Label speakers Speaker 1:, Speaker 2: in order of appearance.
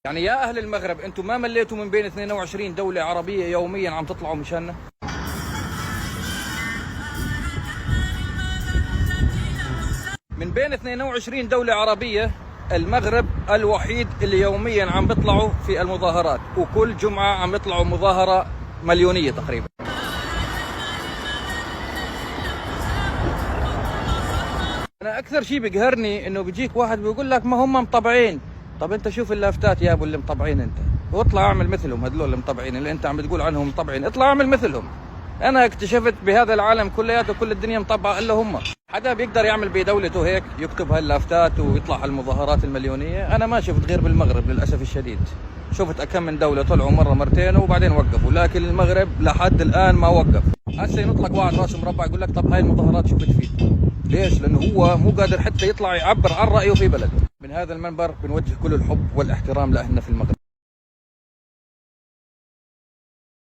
Speaker 1: يعني يا أهل المغرب أنتم ما مليتوا من بين 22 دولة عربية يوميا عم تطلعوا مشاننا؟ من بين 22 دولة عربية المغرب الوحيد اللي يوميا عم بيطلعوا في المظاهرات، وكل جمعة عم يطلعوا مظاهرة مليونية تقريبا. أنا أكثر شيء بيقهرني إنه بيجيك واحد بيقول لك ما هم مطبعين. طب أنت شوف اللافتات يا أبو اللي مطبعين أنت، واطلع أعمل مثلهم. هذول اللي مطبعين اللي أنت عم بتقول عنهم مطبعين، اطلع أعمل مثلهم. أنا اكتشفت بهذا العالم كلياته كل الدنيا مطبعة إلا هم. حدا بيقدر يعمل بدولته هيك يكتب هاللافتات ويطلع هالمظاهرات المليونية؟ أنا ما شفت غير بالمغرب للأسف الشديد. شفت أكم من دولة طلعوا مرة مرتين وبعدين وقفوا، لكن المغرب لحد الآن ما وقف. هسه ينطلق واحد راسه مربع يقول لك طب هاي المظاهرات شو بتفيد؟ ليش؟ لأنه هو مو قادر حتى يطلع يعبر عن رأيه في بلده. من هذا المنبر بنوجه كل الحب والاحترام لأهلنا في المغرب.